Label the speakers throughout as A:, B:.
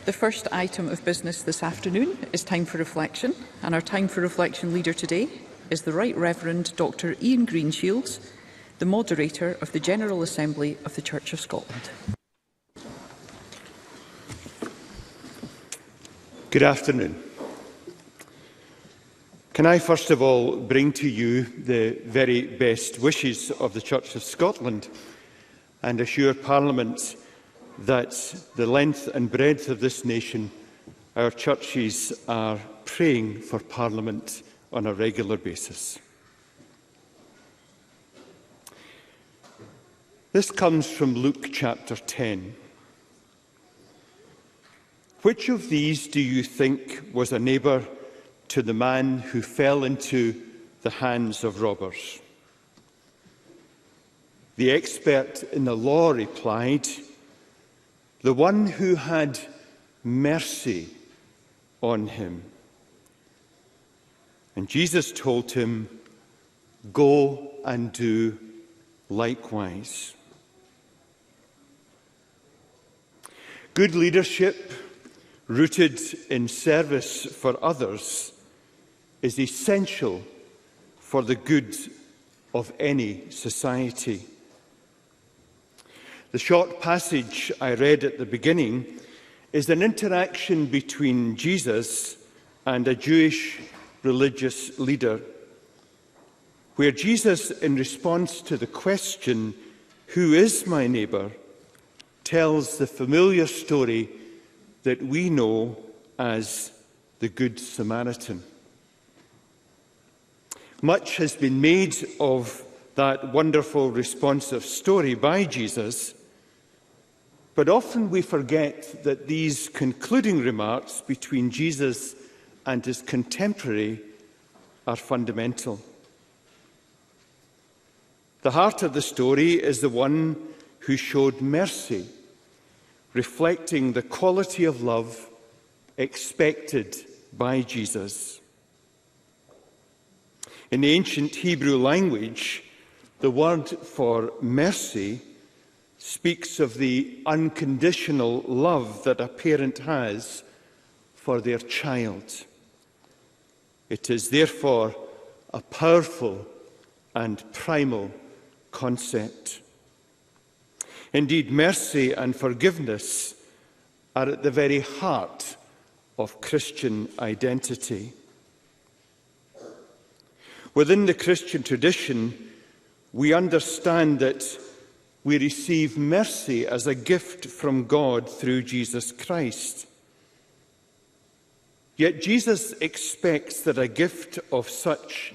A: The first item of business this afternoon is Time for Reflection, and our Time for Reflection leader today is the Right Reverend Dr. Ian Greenshields, the moderator of the General Assembly of the Church of Scotland.
B: Good afternoon. Can I first of all bring to you the very best wishes of the Church of Scotland and assure Parliament that the length and breadth of this nation, our churches are praying for Parliament on a regular basis. This comes from Luke chapter 10. Which of these do you think was a neighbour to the man who fell into the hands of robbers? The expert in the law replied, the one who had mercy on him. And Jesus told him, go and do likewise. Good leadership, rooted in service for others, is essential for the good of any society. The short passage I read at the beginning is an interaction between Jesus and a Jewish religious leader, where Jesus, in response to the question, "Who is my neighbour?" tells the familiar story that we know as the Good Samaritan. Much has been made of that wonderful responsive story by Jesus, but often we forget that these concluding remarks between Jesus and his contemporary are fundamental. The heart of the story is the one who showed mercy, reflecting the quality of love expected by Jesus. In the ancient Hebrew language, the word for mercy speaks of the unconditional love that a parent has for their child. It is therefore a powerful and primal concept. Indeed, mercy and forgiveness are at the very heart of Christian identity. Within the Christian tradition, we understand that we receive mercy as a gift from God through Jesus Christ. Yet Jesus expects that a gift of such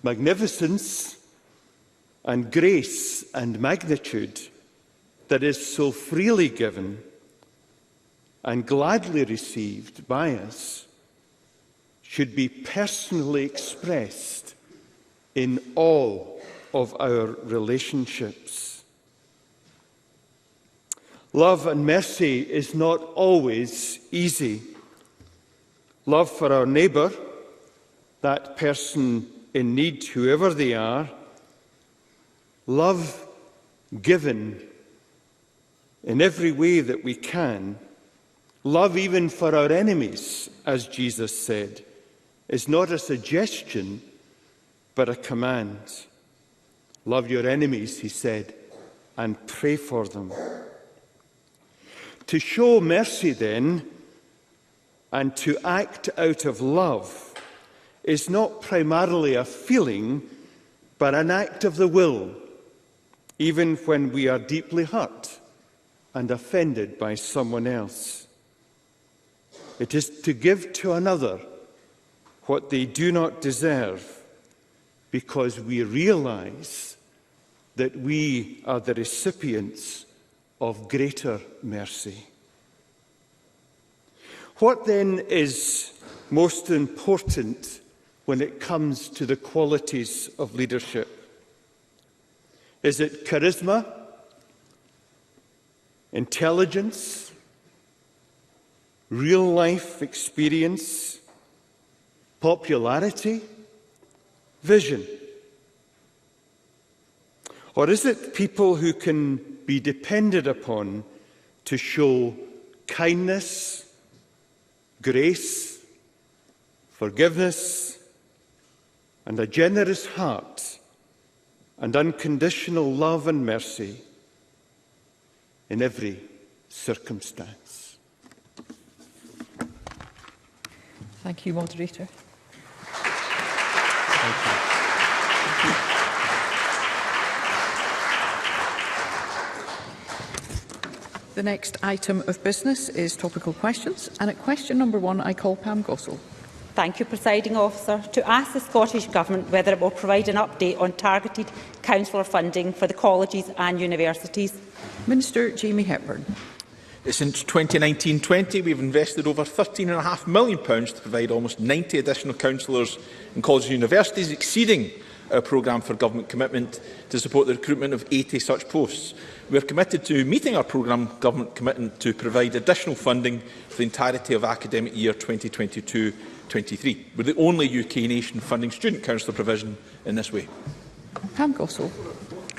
B: magnificence and grace and magnitude that is so freely given and gladly received by us should be personally expressed in all of our relationships. Love and mercy is not always easy. Love for our neighbour, that person in need, whoever they are. Love given in every way that we can. Love even for our enemies, as Jesus said, is not a suggestion, but a command. Love your enemies, he said, and pray for them. To show mercy, then, and to act out of love is not primarily a feeling, but an act of the will, even when we are deeply hurt and offended by someone else. It is to give to another what they do not deserve, because we realize that we are the recipients of greater mercy. What then is most important when it comes to the qualities of leadership? Is it charisma, intelligence, real-life experience, popularity, vision? Or is it people who can be depended upon to show kindness, grace, forgiveness, and a generous heart, and unconditional love and mercy in every circumstance.
A: Thank you, Moderator.
B: Thank you.
A: The next item of business is topical questions, and at question number 1 I call Pam Gossel.
C: Thank you, Presiding Officer. To ask the Scottish Government whether it will provide an update on targeted councillor funding for the colleges and universities.
A: Minister Jamie Hepburn.
D: Since 2019-20, we've invested over £13.5 million to provide almost 90 additional councillors in colleges and universities, exceeding our programme for government commitment to support the recruitment of 80 such posts. We are committed to meeting our programme government commitment to provide additional funding for the entirety of academic year 2022-23. We're the only UK nation funding student councillor provision in this way.
A: Pam Gossel.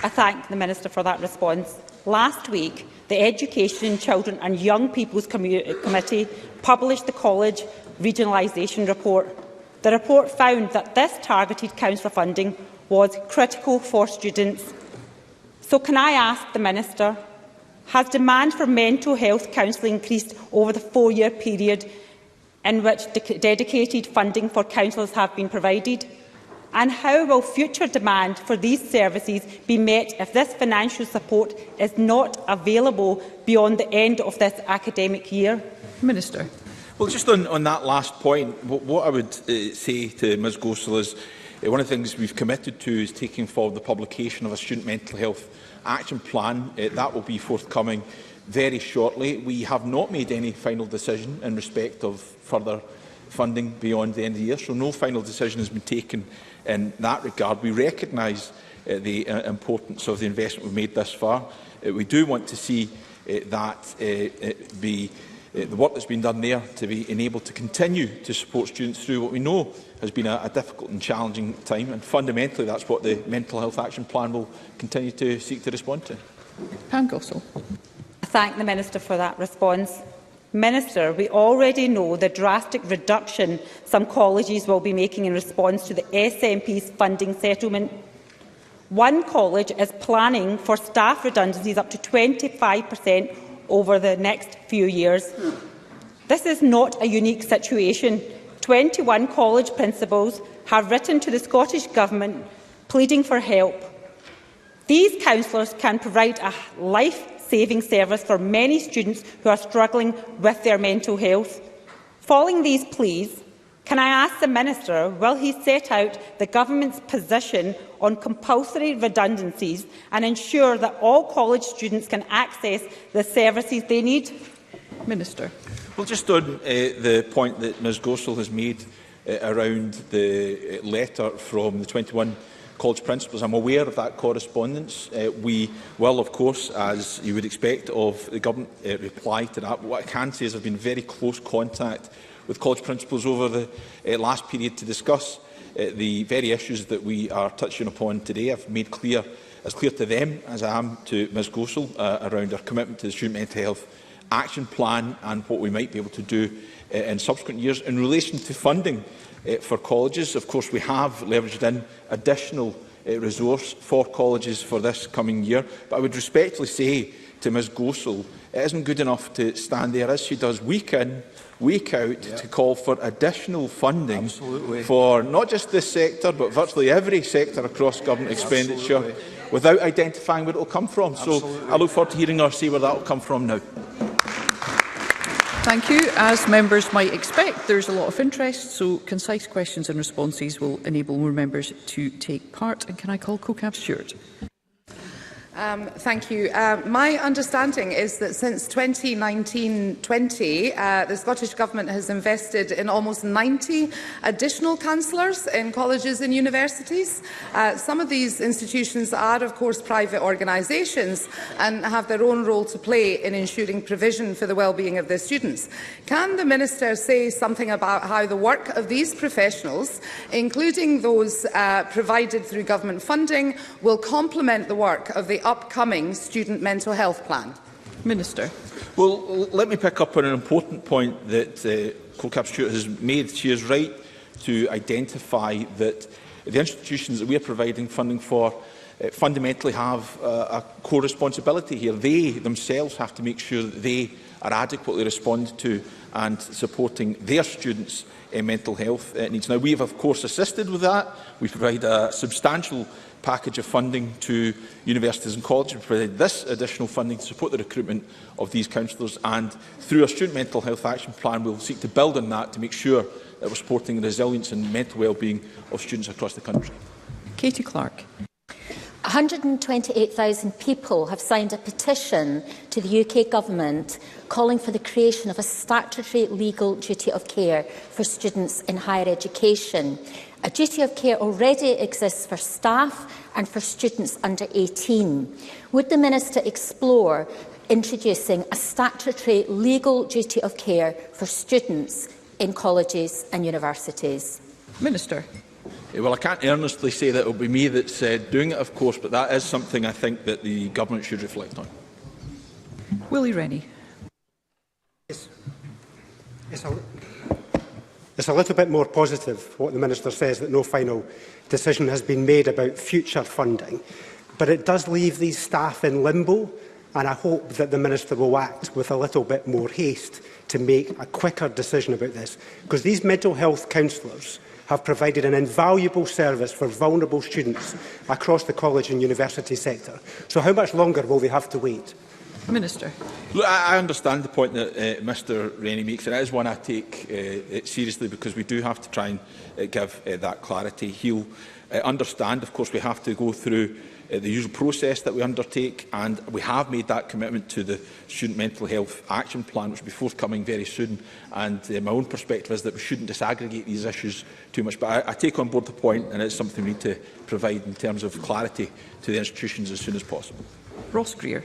C: I thank the Minister for that response. Last week, the Education, Children and Young People's Committee published the College Regionalisation Report. The report found that this targeted councillor funding was critical for students. So can I ask the Minister, has demand for mental health counselling increased over the 4-year period in which dedicated funding for counsellors have been provided? And how will future demand for these services be met if this financial support is not available beyond the end of this academic year?
A: Minister.
D: Well, just on that last point, what I would say to Ms Gossel is one of the things we've committed to is taking forward the publication of a student mental health action plan. That will be forthcoming very shortly. We have not made any final decision in respect of further funding beyond the end of the year, so no final decision has been taken in that regard. We recognise the importance of the investment we've made thus far. We do want to see that the work that's been done there to be enabled to continue to support students through what we know has been a difficult and challenging time, and fundamentally that's what the Mental Health Action Plan will continue to seek to respond to.
A: Pam Gossel.
C: I thank the Minister for that response. Minister, we already know the drastic reduction some colleges will be making in response to the SNP's funding settlement. One college is planning for staff redundancies up to 25% over the next few years. This is not a unique situation. 21 college principals have written to the Scottish Government pleading for help. These counsellors can provide a life-saving service for many students who are struggling with their mental health. Following these pleas, can I ask the Minister, will he set out the Government's position on compulsory redundancies and ensure that all college students can access the services they need?
A: Minister.
D: Well, just on the point that Ms Gossel has made around the letter from the 21 college principals, I'm aware of that correspondence. We will, of course, as you would expect of the Government, reply to that. But what I can say is I've been in very close contact with college principals over the last period to discuss the very issues that we are touching upon today. I've made as clear to them as I am to Ms Gossel around our commitment to the Student Mental Health Action Plan and what we might be able to do in subsequent years. In relation to funding for colleges, of course, we have leveraged in additional resource for colleges for this coming year. But I would respectfully say to Ms Gossel, it isn't good enough to stand there, as she does week in, week out, to call for additional funding for not just this sector, but virtually every sector across government expenditure, without identifying where it will come from. So I look forward to hearing her say where that will come from now.
A: Thank you. As members might expect, there is a lot of interest, so concise questions and responses will enable more members to take part. And can I call CoCab Stewart?
E: Thank you. My understanding is that since 2019-20, the Scottish Government has invested in almost 90 additional counsellors in colleges and universities. Some of these institutions are, of course, private organisations and have their own role to play in ensuring provision for the well-being of their students. Can the Minister say something about how the work of these professionals, including those provided through government funding, will complement the work of the upcoming Student Mental Health Plan?
A: Minister.
D: Well, let me pick up on an important point that Co-Cap Stewart has made. She is right to identify that the institutions that we are providing funding for fundamentally have a core responsibility here. They themselves have to make sure that they are adequately responded to and supporting their students' mental health needs. Now, we have, of course, assisted with that. We provide a substantial package of funding to universities and colleges. We provide this additional funding to support the recruitment of these counsellors, and through our Student Mental Health Action Plan, we will seek to build on that to make sure that we're supporting the resilience and mental well-being of students across the country.
A: Katie Clark.
F: 128,000 people have signed a petition to the UK Government calling for the creation of a statutory legal duty of care for students in higher education. A duty of care already exists for staff and for students under 18. Would the Minister explore introducing a statutory legal duty of care for students in colleges and universities?
A: Minister.
D: Well, I can't earnestly say that it will be me that's doing it, of course, but that is something I think that the Government should reflect on.
A: Willie Rennie.
G: It's a little bit more positive what the Minister says, that no final decision has been made about future funding. But it does leave these staff in limbo, and I hope that the Minister will act with a little bit more haste to make a quicker decision about this, because these mental health counsellors have provided an invaluable service for vulnerable students across the college and university sector. So how much longer will they have to wait?
A: Minister.
D: Look, I understand the point that Mr Rennie makes, and it is one I take seriously, because we do have to try and give that clarity. He'll understand, of course, we have to go through the usual process that we undertake, and we have made that commitment to the Student Mental Health Action Plan, which will be forthcoming very soon. And my own perspective is that we shouldn't disaggregate these issues too much. But I take on board the point, and it's something we need to provide in terms of clarity to the institutions as soon as possible.
A: Ross Greer.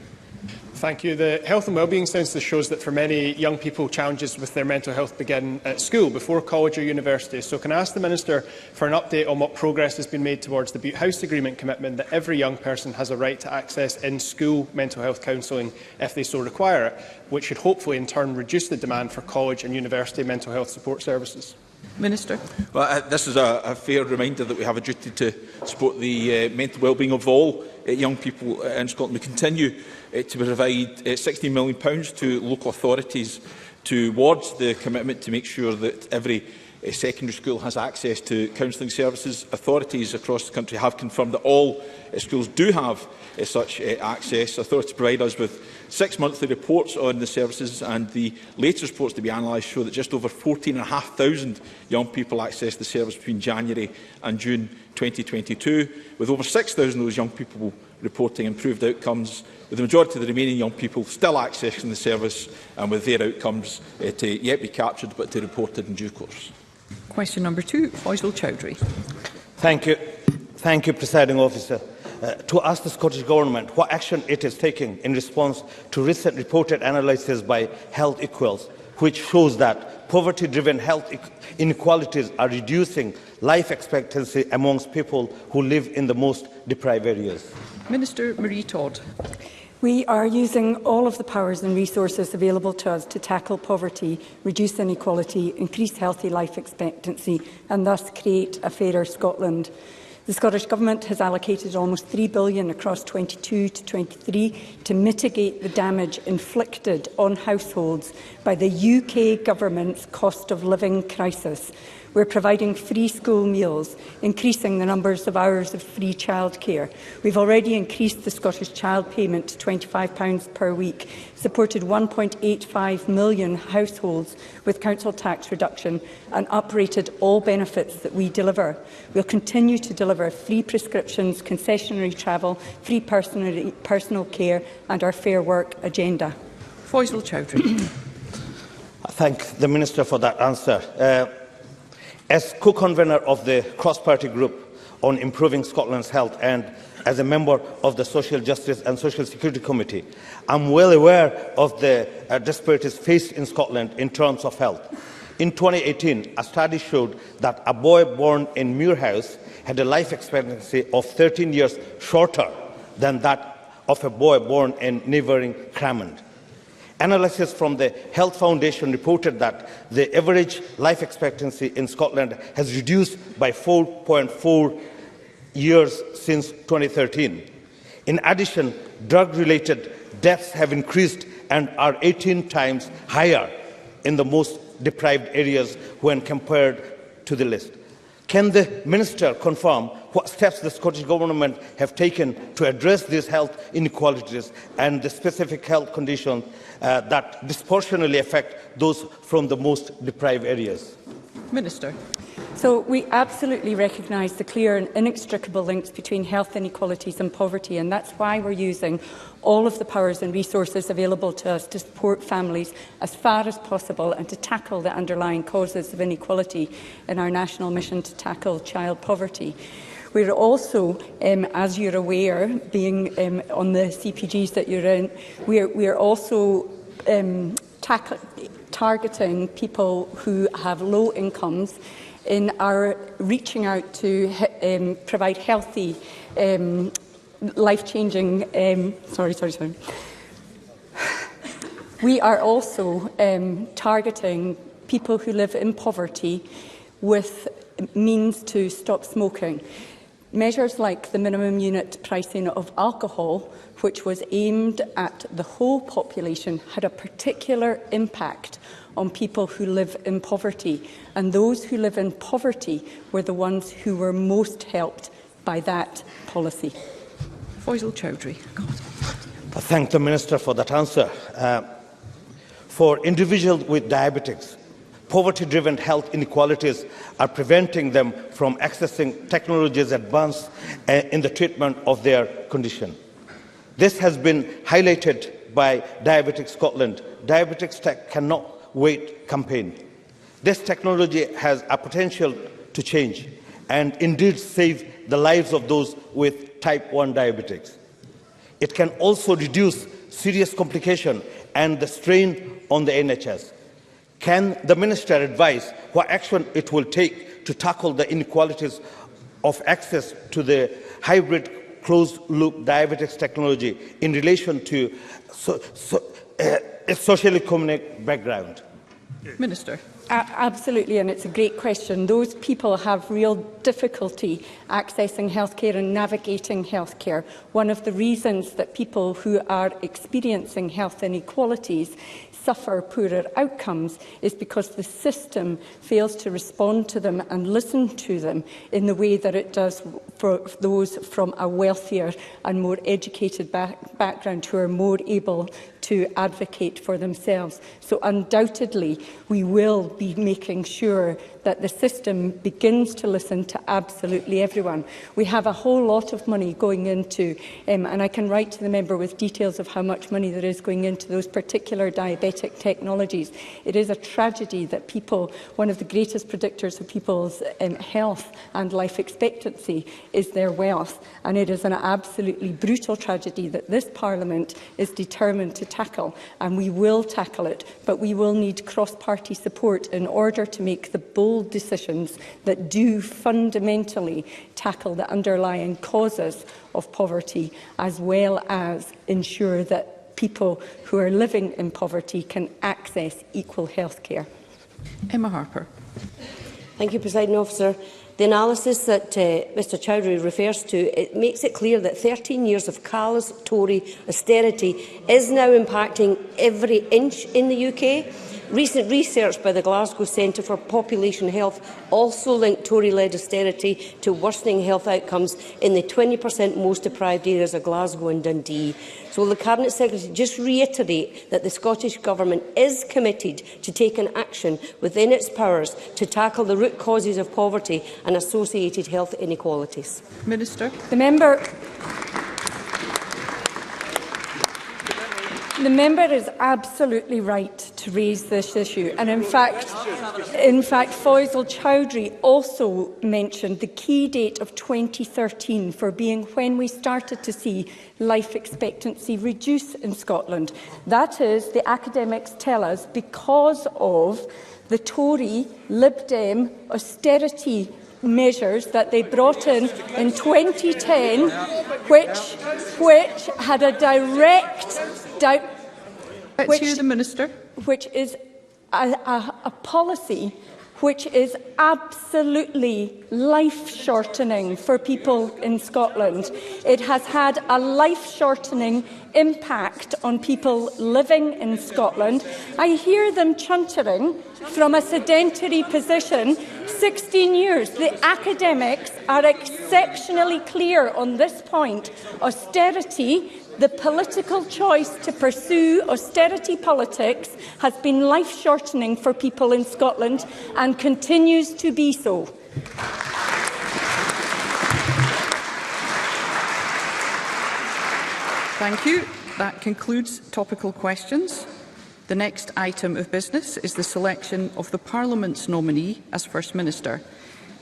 H: Thank you. The Health and Wellbeing Census shows that for many young people, challenges with their mental health begin at school, before college or university. So can I ask the Minister for an update on what progress has been made towards the Butte House Agreement commitment that every young person has a right to access in-school mental health counselling if they so require it, which should hopefully in turn reduce the demand for college and university mental health support services?
A: Minister.
D: Well, this is a fair reminder that we have a duty to support the mental wellbeing of all young people in Scotland. We continue to provide £16 million to local authorities towards the commitment to make sure that every secondary school has access to counselling services. Authorities across the country have confirmed that all schools do have such access. Authorities provide us with 6 monthly reports on the services, and the latest reports to be analysed show that just over 14,500 young people accessed the service between January and June 2022, with over 6,000 of those young people reporting improved outcomes, with the majority of the remaining young people still accessing the service and with their outcomes to yet be captured but to be reported in due course.
A: Question number 2, Faisal Chowdhury.
I: Thank you, Presiding Officer. To ask the Scottish Government what action it is taking in response to recent reported analysis by Health Equals, which shows that poverty-driven health inequalities are reducing life expectancy amongst people who live in the most deprived areas.
A: Minister Marie Todd.
J: We are using all of the powers and resources available to us to tackle poverty, reduce inequality, increase healthy life expectancy and thus create a fairer Scotland. The Scottish Government has allocated almost £3 billion across 22 to 23 to mitigate the damage inflicted on households by the UK Government's cost of living crisis. We're providing free school meals, increasing the numbers of hours of free childcare. We've already increased the Scottish Child Payment to £25 per week, supported 1.85 million households with council tax reduction and uprated all benefits that we deliver. We'll continue to deliver free prescriptions, concessionary travel, free personal care and our Fair Work agenda.
A: Faisal Chowdhury.
I: I thank the Minister for that answer. As co-convener of the cross-party group on improving Scotland's health and as a member of the Social Justice and Social Security Committee, I'm well aware of the disparities faced in Scotland in terms of health. In 2018, a study showed that a boy born in Muirhouse had a life expectancy of 13 years shorter than that of a boy born in neighbouring Cramond. Analysis from the Health Foundation reported that the average life expectancy in Scotland has reduced by 4.4 years since 2013. In addition, drug-related deaths have increased and are 18 times higher in the most deprived areas when compared to the list. Can the Minister confirm what steps the Scottish Government have taken to address these health inequalities and the specific health conditions that disproportionately affect those from the most deprived areas?
A: Minister.
J: So we absolutely recognise the clear and inextricable links between health inequalities and poverty, and that's why we're using all of the powers and resources available to us to support families as far as possible and to tackle the underlying causes of inequality in our national mission to tackle child poverty. We're also, as you're aware, being on the CPGs that you're in, we're also targeting people who have low incomes in our reaching out to provide healthy, life-changing... We are also targeting people who live in poverty with means to stop smoking. Measures like the minimum unit pricing of alcohol, which was aimed at the whole population, had a particular impact on people who live in poverty, and those who live in poverty were the ones who were most helped by that policy.
A: Faisal Chowdhury.
I: I thank the Minister for that answer. For individuals with diabetes, poverty-driven health inequalities are preventing them from accessing technologies advanced in the treatment of their condition. This has been highlighted by Diabetics Scotland. Diabetics Tech Cannot Wait campaign. This technology has a potential to change and indeed save the lives of those with type 1 diabetes. It can also reduce serious complications and the strain on the NHS. Can the Minister advise what action it will take to tackle the inequalities of access to the hybrid closed-loop diabetes technology in relation to socioeconomic background?
A: Minister.
J: Absolutely, and it's a great question. Those people have real difficulty accessing healthcare and navigating healthcare. One of the reasons that people who are experiencing health inequalities suffer poorer outcomes is because the system fails to respond to them and listen to them in the way that it does for those from a wealthier and more educated background who are more able to advocate for themselves. So undoubtedly, we will be making sure that the system begins to listen to absolutely everyone. We have a whole lot of money going into, and I can write to the member with details of how much money there is going into those particular diabetic technologies. It is a tragedy that people, one of the greatest predictors of people's health and life expectancy is their wealth, and it is an absolutely brutal tragedy that this Parliament is determined to tackle, and we will tackle it, but we will need cross-party support in order to make the bold decisions that do fundamentally tackle the underlying causes of poverty, as well as ensure that people who are living in poverty can access equal health care.
A: Emma Harper.
K: Thank you, Presiding Officer. The analysis that Mr Chowdhury refers to, it makes it clear that 13 years of callous Tory austerity is now impacting every inch in the UK. Recent research by the Glasgow Centre for Population Health also linked Tory-led austerity to worsening health outcomes in the 20% most deprived areas of Glasgow and Dundee. So will the Cabinet Secretary just reiterate that the Scottish Government is committed to taking action within its powers to tackle the root causes of poverty and associated health inequalities?
A: Minister.
J: The member is absolutely right to raise this issue, and in fact, Faisal Chowdhury also mentioned the key date of 2013 for being when we started to see life expectancy reduce in Scotland. That is, the academics tell us, because of the Tory Lib Dem austerity measures that they brought in 2010, which had a direct
A: Let's hear the Minister.
J: Which is a policy which is absolutely life-shortening for people in Scotland. It has had a life-shortening impact on people living in Scotland. I hear them chuntering from a sedentary position. 16 years. The academics are exceptionally clear on this point. Austerity, the political choice to pursue austerity politics, has been life-shortening for people in Scotland and continues to be so.
A: Thank you. That concludes topical questions. The next item of business is the selection of the Parliament's nominee as First Minister,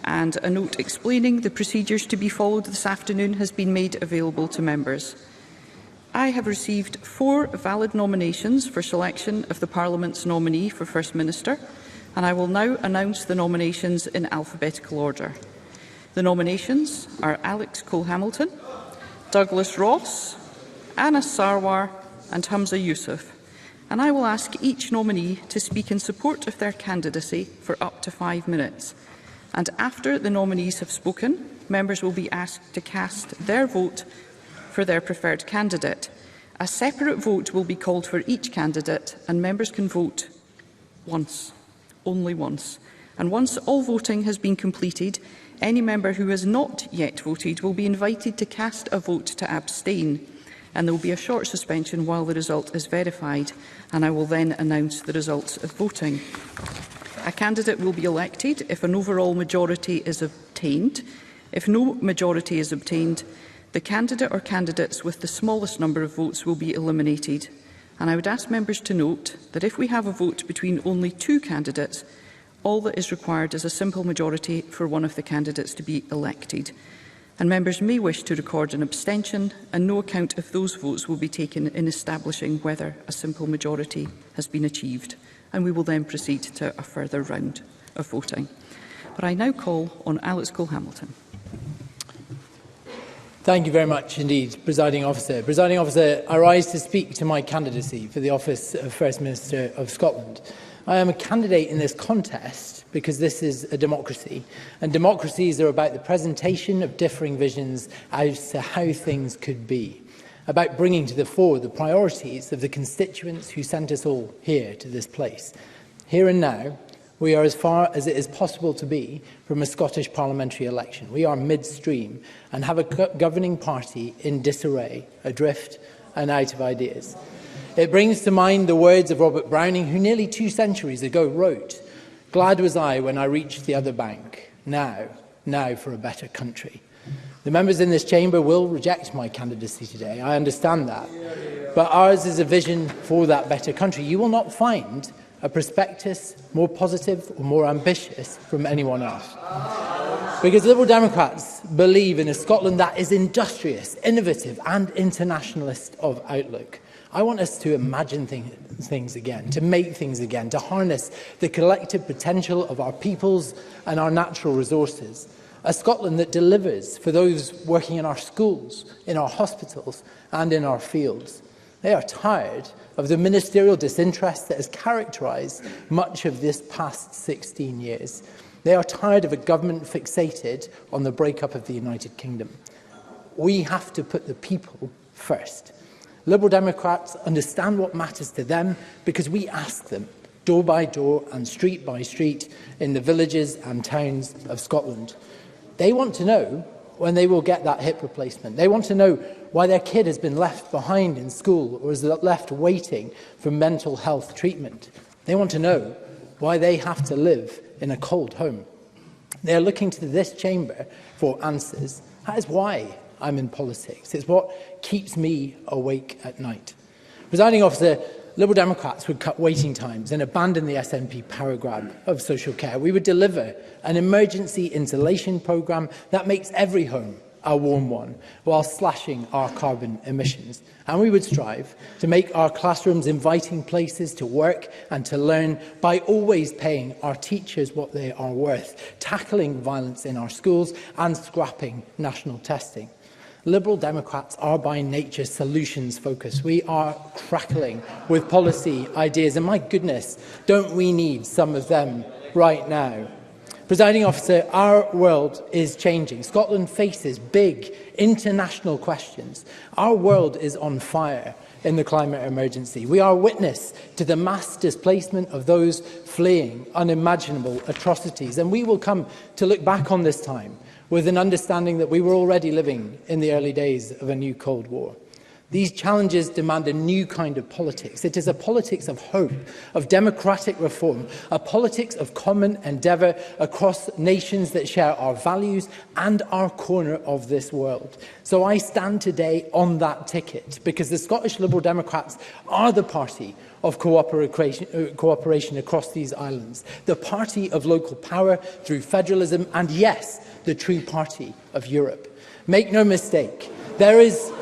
A: and a note explaining the procedures to be followed this afternoon has been made available to members. I have received 4 valid nominations for selection of the Parliament's nominee for First Minister, and I will now announce the nominations in alphabetical order. The nominations are Alex Cole-Hamilton, Douglas Ross, Anas Sarwar and Hamza Youssef, and I will ask each nominee to speak in support of their candidacy for up to 5 minutes. And after the nominees have spoken, members will be asked to cast their vote for their preferred candidate. A separate vote will be called for each candidate, and members can vote once, only once. And once all voting has been completed, any member who has not yet voted will be invited to cast a vote to abstain, and there will be a short suspension while the result is verified, and I will then announce the results of voting. A candidate will be elected if an overall majority is obtained. If no majority is obtained, the candidate or candidates with the smallest number of votes will be eliminated. And I would ask members to note that if we have a vote between only 2 candidates, all that is required is a simple majority for one of the candidates to be elected. And members may wish to record an abstention, and no account of those votes will be taken in establishing whether a simple majority has been achieved. And we will then proceed to a further round of voting. But I now call on Alex Cole-Hamilton.
L: Thank you very much indeed, Presiding Officer. Presiding Officer, I rise to speak to my candidacy for the office of First Minister of Scotland. I am a candidate in this contest because this is a democracy, and democracies are about the presentation of differing visions as to how things could be, about bringing to the fore the priorities of the constituents who sent us all here to this place. Here and now, we are as far as it is possible to be from a Scottish parliamentary election. We are midstream and have a governing party in disarray, adrift and out of ideas. It brings to mind the words of Robert Browning, who nearly 2 centuries ago wrote, "Glad was I when I reached the other bank. Now for a better country." The members in this chamber will reject my candidacy today. I understand that. But ours is a vision for that better country. You will not find a prospectus more positive or more ambitious from anyone else. Because Liberal Democrats believe in a Scotland that is industrious, innovative and internationalist of outlook. I want us to imagine things again, to make things again, to harness the collective potential of our peoples and our natural resources. A Scotland that delivers for those working in our schools, in our hospitals and in our fields. They are tired of the ministerial disinterest that has characterised much of this past 16 years. They are tired of a government fixated on the breakup of the United Kingdom. We have to put the people first. Liberal Democrats understand what matters to them because we ask them, door by door and street by street, in the villages and towns of Scotland. They want to know when they will get that hip replacement. They want to know why their kid has been left behind in school or is left waiting for mental health treatment. They want to know why they have to live in a cold home. They are looking to this chamber for answers. That is why I'm in politics. It's what keeps me awake at night. Presiding Officer, Liberal Democrats would cut waiting times and abandon the SNP power grab of social care. We would deliver an emergency insulation programme that makes every home a warm one, while slashing our carbon emissions. And we would strive to make our classrooms inviting places to work and to learn by always paying our teachers what they are worth, tackling violence in our schools and scrapping national testing. Liberal Democrats are by nature solutions focused. We are crackling with policy ideas, and my goodness, don't we need some of them right now? Presiding Officer, our world is changing. Scotland faces big international questions. Our world is on fire in the climate emergency. We are witness to the mass displacement of those fleeing unimaginable atrocities, and we will come to look back on this time with an understanding that we were already living in the early days of a new Cold War. These challenges demand a new kind of politics. It is a politics of hope, of democratic reform, a politics of common endeavour across nations that share our values and our corner of this world. So I stand today on that ticket because the Scottish Liberal Democrats are the party of cooperation across these islands, the party of local power through federalism, and yes, the true party of Europe. Make no mistake, there is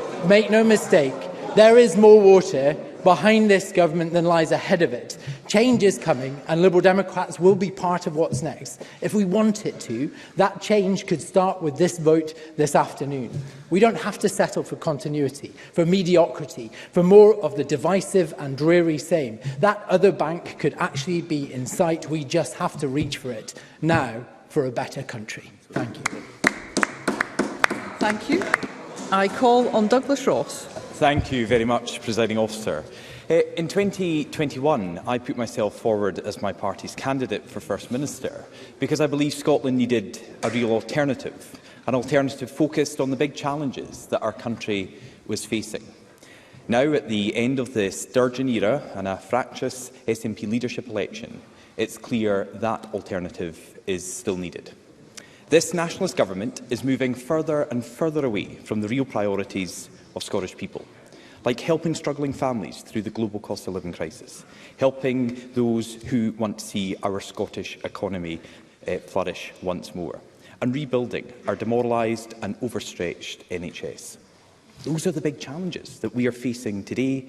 L: more water behind this government than lies ahead of it. Change is coming, and Liberal Democrats will be part of what's next. If we want it to, that change could start with this vote this afternoon. We don't have to settle for continuity, for mediocrity, for more of the divisive and dreary same. That other bank could actually be in sight. We just have to reach for it now for a better country. Thank you.
A: Thank you. I call on Douglas Ross.
M: Thank you very much, Presiding Officer. In 2021, I put myself forward as my party's candidate for First Minister because I believe Scotland needed a real alternative, an alternative focused on the big challenges that our country was facing. Now, at the end of the Sturgeon era and a fractious SNP leadership election, it's clear that alternative is still needed. This nationalist government is moving further and further away from the real priorities of Scottish people, like helping struggling families through the global cost of living crisis, helping those who want to see our Scottish economy flourish once more, and rebuilding our demoralised and overstretched NHS. Those are the big challenges that we are facing today,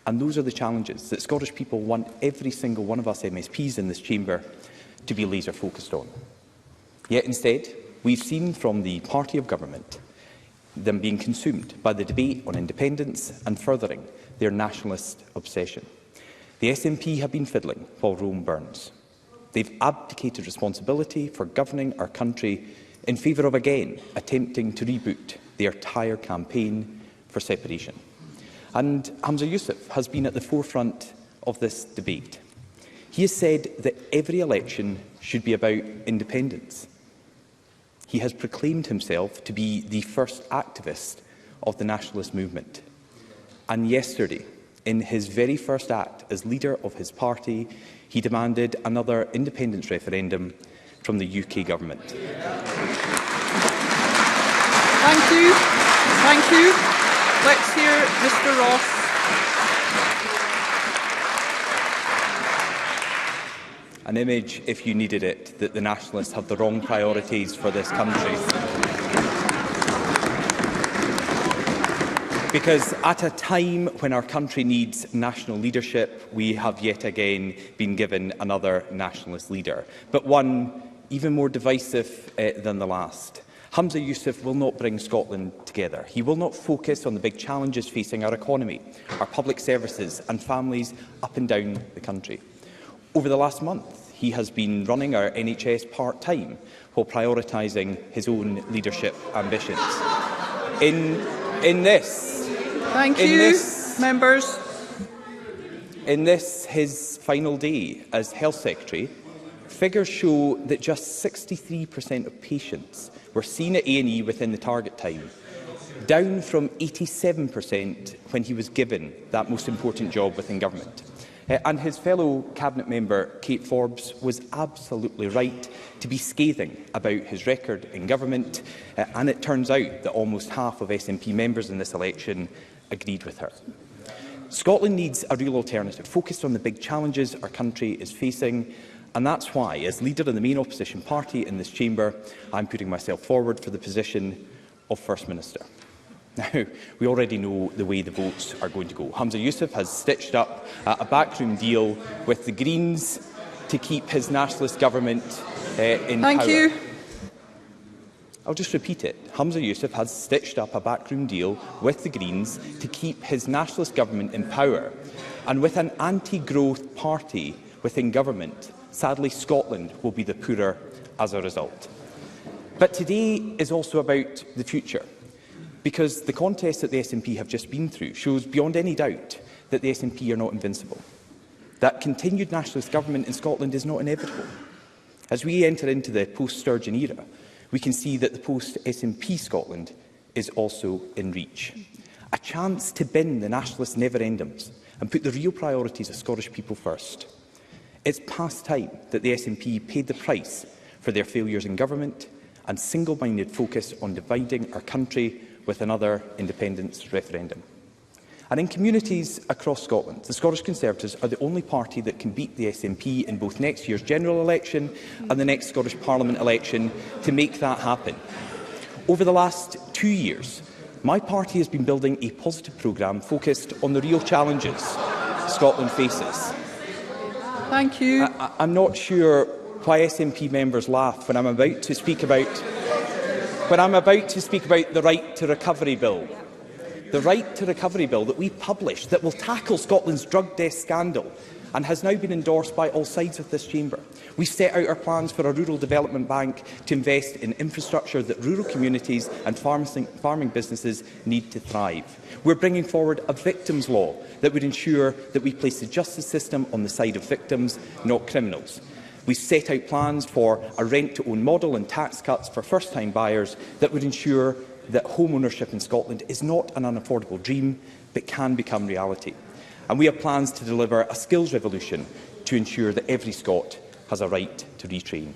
M: and those are the challenges that Scottish people want every single one of us MSPs in this chamber to be laser focused on. Yet instead, we've seen from the party of government them being consumed by the debate on independence and furthering their nationalist obsession. The SNP have been fiddling while Rome burns. They've abdicated responsibility for governing our country in favour of again attempting to reboot their entire campaign for separation. And Hamza Yousaf has been at the forefront of this debate. He has said that every election should be about independence. He has proclaimed himself to be the first activist of the nationalist movement. And yesterday, in his very first act as leader of his party, he demanded another independence referendum from the UK government.
A: Thank you. Thank you. Let's hear Mr Ross.
M: An image, if you needed it, that the nationalists have the wrong priorities for this country. Because at a time when our country needs national leadership, we have yet again been given another nationalist leader, but one even more divisive than the last. Hamza Yousaf will not bring Scotland together. He will not focus on the big challenges facing our economy, our public services and families up and down the country. Over the last month, he has been running our NHS part-time while prioritising his own leadership ambitions. In this, his final day as Health Secretary, figures show that just 63% of patients were seen at A&E within the target time, down from 87% when he was given that most important job within government. And his fellow Cabinet member, Kate Forbes, was absolutely right to be scathing about his record in government, and it turns out that almost half of SNP members in this election agreed with her. Scotland needs a real alternative, focused on the big challenges our country is facing, and that's why, as leader of the main opposition party in this chamber, I'm putting myself forward for the position of First Minister. Now, we already know the way the votes are going to go. Hamza Yousaf has stitched up a backroom deal with the Greens to keep his nationalist government in power.
A: Thank you.
M: I'll just repeat it. Humza Yousaf has stitched up a backroom deal with the Greens to keep his nationalist government in power. And with an anti-growth party within government, sadly Scotland will be the poorer as a result. But today is also about the future, because the contest that the SNP have just been through shows beyond any doubt that the SNP are not invincible, that continued nationalist government in Scotland is not inevitable. As we enter into the post-Sturgeon era, we can see that the post-SNP Scotland is also in reach. A chance to bin the nationalist never-endings and put the real priorities of Scottish people first. It's past time that the SNP paid the price for their failures in government and single-minded focus on dividing our country with another independence referendum. And in communities across Scotland, the Scottish Conservatives are the only party that can beat the SNP in both next year's general election and the next Scottish Parliament election to make that happen. Over the last 2 years, my party has been building a positive programme focused on the real challenges Scotland faces.
A: Thank you.
M: I'm not sure why SNP members laugh when I'm about to speak about the Right to Recovery Bill. The Right to Recovery Bill that we published that will tackle Scotland's drug death scandal and has now been endorsed by all sides of this chamber. We've set out our plans for a rural development bank to invest in infrastructure that rural communities and farming businesses need to thrive. We're bringing forward a victims' law that would ensure that we place the justice system on the side of victims, not criminals. We've set out plans for a rent-to-own model and tax cuts for first-time buyers that would ensure that home ownership in Scotland is not an unaffordable dream, but can become reality. And we have plans to deliver a skills revolution to ensure that every Scot has a right to retrain.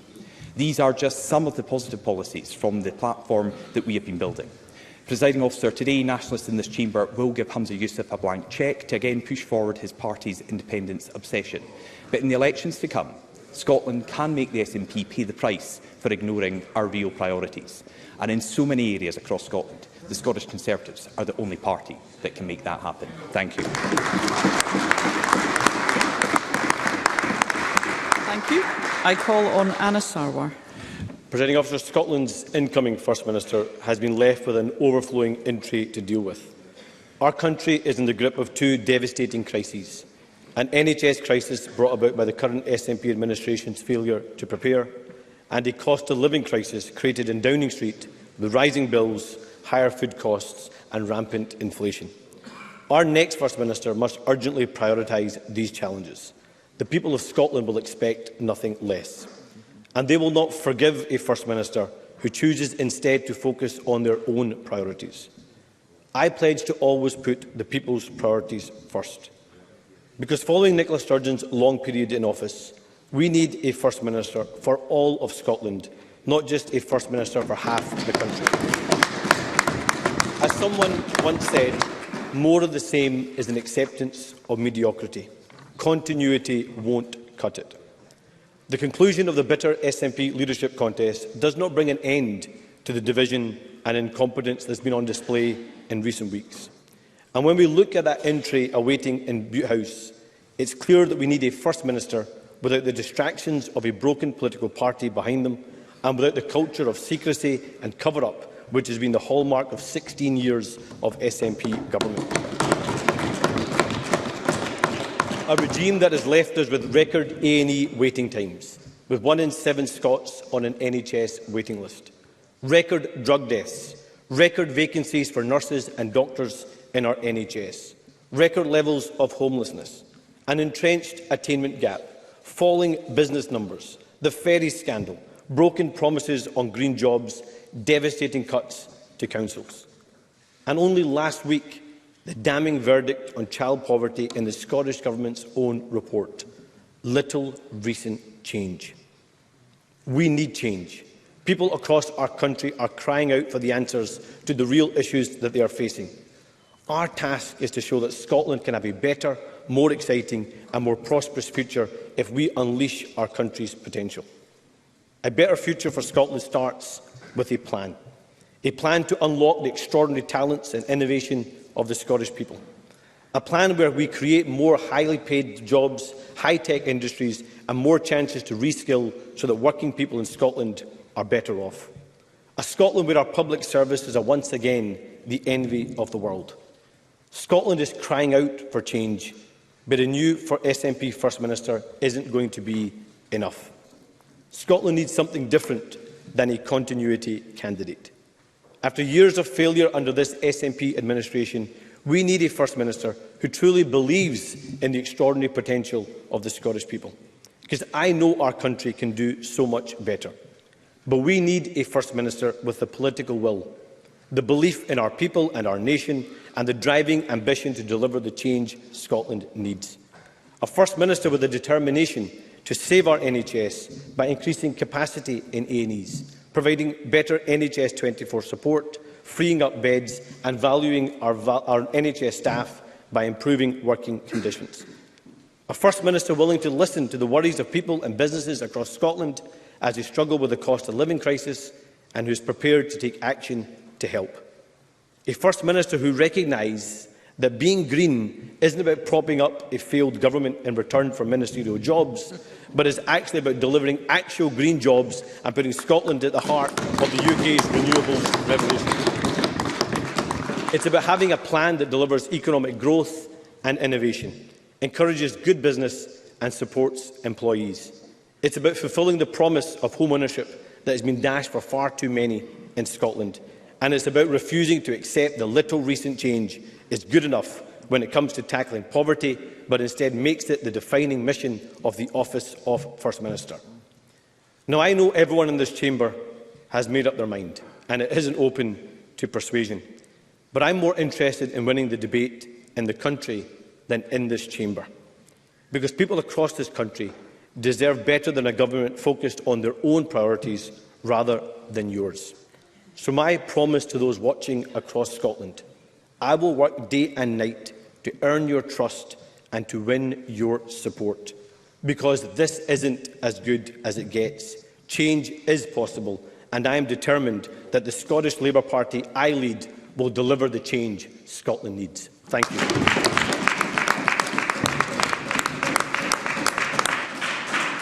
M: These are just some of the positive policies from the platform that we have been building. Presiding Officer, today nationalists in this chamber will give Humza Yousaf a blank cheque to again push forward his party's independence obsession. But in the elections to come, Scotland can make the SNP pay the price for ignoring our real priorities. And in so many areas across Scotland, the Scottish Conservatives are the only party that can make that happen. Thank you.
A: Thank you. I call on Anna Sarwar.
N: Presiding Officer, Scotland's incoming First Minister has been left with an overflowing intrigue to deal with. Our country is in the grip of two devastating crises: an NHS crisis brought about by the current SNP administration's failure to prepare, and a cost-of-living crisis created in Downing Street with rising bills, higher food costs and rampant inflation. Our next First Minister must urgently prioritise these challenges. The people of Scotland will expect nothing less. And they will not forgive a First Minister who chooses instead to focus on their own priorities. I pledge to always put the people's priorities first. Because following Nicola Sturgeon's long period in office, we need a First Minister for all of Scotland, not just a First Minister for half the country. As someone once said, more of the same is an acceptance of mediocrity. Continuity won't cut it. The conclusion of the bitter SNP leadership contest does not bring an end to the division and incompetence that has been on display in recent weeks. And when we look at that entry awaiting in Butte House, it's clear that we need a First Minister without the distractions of a broken political party behind them and without the culture of secrecy and cover-up which has been the hallmark of 16 years of SNP government. A regime that has left us with record A&E waiting times, with 1 in 7 Scots on an NHS waiting list, record drug deaths, record vacancies for nurses and doctors in our NHS, record levels of homelessness, an entrenched attainment gap, falling business numbers, the ferry scandal, broken promises on green jobs, devastating cuts to councils. And only last week, the damning verdict on child poverty in the Scottish Government's own report. Little recent change. We need change. People across our country are crying out for the answers to the real issues that they are facing. Our task is to show that Scotland can have a better, more exciting and more prosperous future if we unleash our country's potential. A better future for Scotland starts with a plan to unlock the extraordinary talents and innovation of the Scottish people. A plan where we create more highly paid jobs, high-tech industries and more chances to reskill so that working people in Scotland are better off. A Scotland where our public services are once again the envy of the world. Scotland is crying out for change, but a new SNP First Minister isn't going to be enough. Scotland needs something different than a continuity candidate. After years of failure under this SNP administration, we need a First Minister who truly believes in the extraordinary potential of the Scottish people. Because I know our country can do so much better. But we need a First Minister with the political will, the belief in our people and our nation, and the driving ambition to deliver the change Scotland needs. A First Minister with the determination to save our NHS by increasing capacity in A&Es, providing better NHS 24 support, freeing up beds and valuing our NHS staff by improving working conditions. A First Minister willing to listen to the worries of people and businesses across Scotland as they struggle with the cost of living crisis and who is prepared to take action to help. A First Minister who recognises that being green isn't about propping up a failed government in return for ministerial jobs, but is actually about delivering actual green jobs and putting Scotland at the heart of the UK's renewables revolution. It's about having a plan that delivers economic growth and innovation, encourages good business and supports employees. It's about fulfilling the promise of home ownership that has been dashed for far too many in Scotland. And it's about refusing to accept the little recent change is good enough when it comes to tackling poverty, but instead makes it the defining mission of the Office of First Minister. Now, I know everyone in this chamber has made up their mind, and it isn't open to persuasion. But I'm more interested in winning the debate in the country than in this chamber. Because people across this country deserve better than a government focused on their own priorities rather than yours. So my promise to those watching across Scotland, I will work day and night to earn your trust and to win your support. Because this isn't as good as it gets. Change is possible, and I am determined that the Scottish Labour Party I lead will deliver the change Scotland needs. Thank you.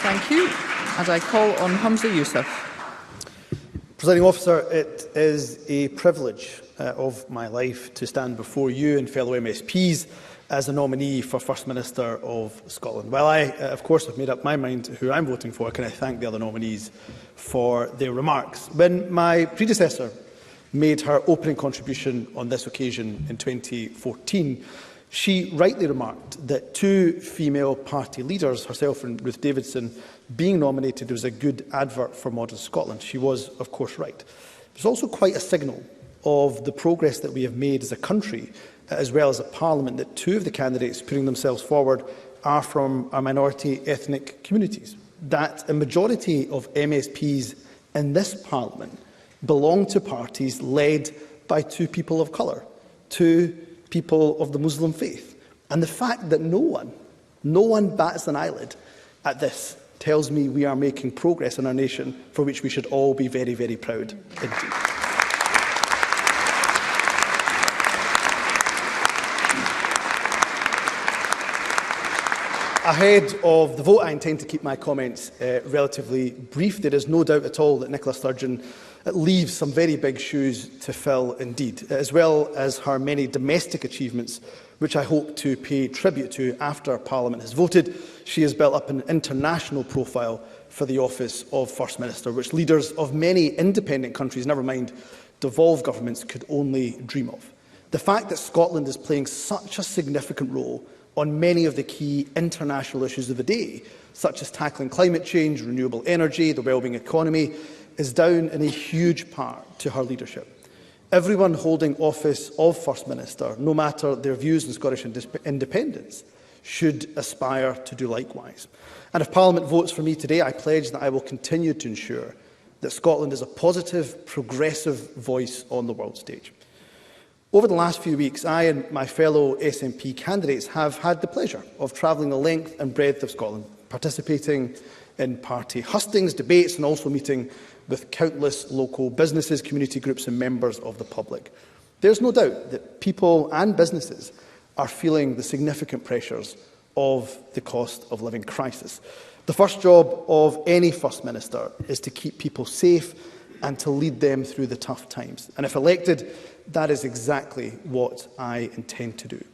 A: Thank you. And I call on Hamza Yousaf.
O: Presiding Officer, it is a privilege of my life to stand before you and fellow MSPs as a nominee for First Minister of Scotland. While I, of course, have made up my mind who I'm voting for, can I thank the other nominees for their remarks. When my predecessor made her opening contribution on this occasion in 2014, she rightly remarked that two female party leaders, herself and Ruth Davidson, being nominated was a good advert for modern Scotland. She was, of course, right. It was also quite a signal of the progress that we have made as a country, as well as a parliament, that two of the candidates putting themselves forward are from our minority ethnic communities. That a majority of MSPs in this parliament belong to parties led by two people of colour, two people of the Muslim faith. And the fact that no one bats an eyelid at this tells me we are making progress in our nation for which we should all be very, very proud indeed. Ahead of the vote, I intend to keep my comments relatively brief. There is no doubt at all that Nicola Sturgeon leaves some very big shoes to fill indeed, as well as her many domestic achievements, which I hope to pay tribute to after Parliament has voted. She has built up an international profile for the office of First Minister, which leaders of many independent countries, never mind devolved governments, could only dream of. The fact that Scotland is playing such a significant role on many of the key international issues of the day, such as tackling climate change, renewable energy, the wellbeing economy, is down in a huge part to her leadership. Everyone holding office of First Minister, no matter their views on Scottish independence, should aspire to do likewise. And if Parliament votes for me today, I pledge that I will continue to ensure that Scotland is a positive, progressive voice on the world stage. Over the last few weeks, I and my fellow SNP candidates have had the pleasure of travelling the length and breadth of Scotland, participating in party hustings, debates and also meeting with countless local businesses, community groups and members of the public. There's no doubt that people and businesses are feeling the significant pressures of the cost of living crisis. The first job of any First Minister is to keep people safe and to lead them through the tough times. And if elected, that is exactly what I intend to do.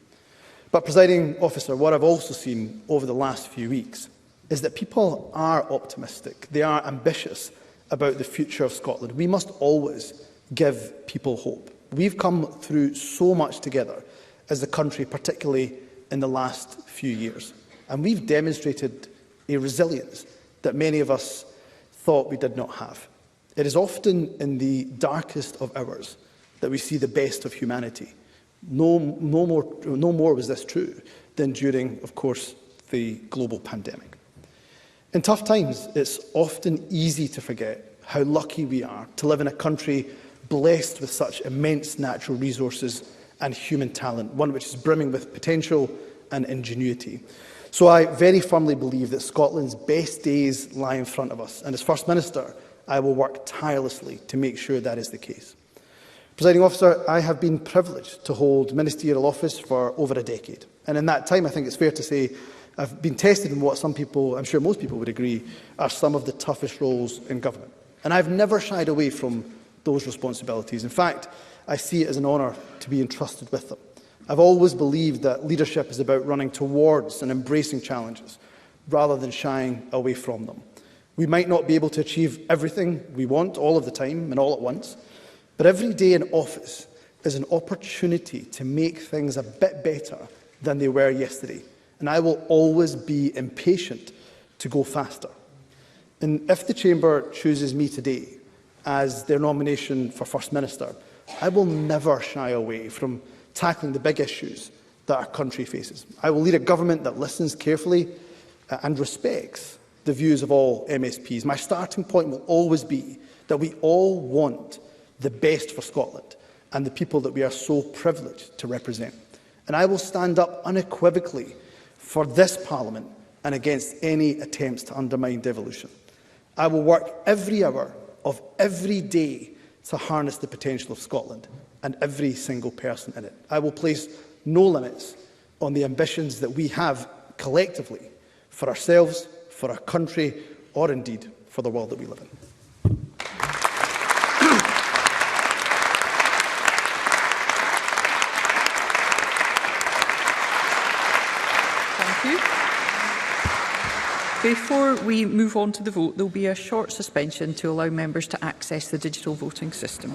O: But, Presiding Officer, what I've also seen over the last few weeks is that people are optimistic. They are ambitious about the future of Scotland. We must always give people hope. We've come through so much together as a country, particularly in the last few years. And we've demonstrated a resilience that many of us thought we did not have. It is often in the darkest of hours that we see the best of humanity. No more was this true than during, of course, the global pandemic. In tough times, it's often easy to forget how lucky we are to live in a country blessed with such immense natural resources and human talent, one which is brimming with potential and ingenuity. So I very firmly believe that Scotland's best days lie in front of us, and as First Minister, I will work tirelessly to make sure that is the case. Presiding Officer, I have been privileged to hold ministerial office for over a decade, and in that time I think it's fair to say I've been tested in what some people, I'm sure most people would agree, are some of the toughest roles in government. And I've never shied away from those responsibilities. In fact, I see it as an honour to be entrusted with them. I've always believed that leadership is about running towards and embracing challenges, rather than shying away from them. We might not be able to achieve everything we want all of the time and all at once, but every day in office is an opportunity to make things a bit better than they were yesterday. And I will always be impatient to go faster. And if the Chamber chooses me today as their nomination for First Minister, I will never shy away from tackling the big issues that our country faces. I will lead a government that listens carefully and respects the views of all MSPs. My starting point will always be that we all want the best for Scotland and the people that we are so privileged to represent. And I will stand up unequivocally for this Parliament and against any attempts to undermine devolution. I will work every hour of every day to harness the potential of Scotland and every single person in it. I will place no limits on the ambitions that we have collectively for ourselves, for our country, or indeed for the world that we live in.
A: Thank you. Before we move on to the vote, there will be a short suspension to allow members to access the digital voting system.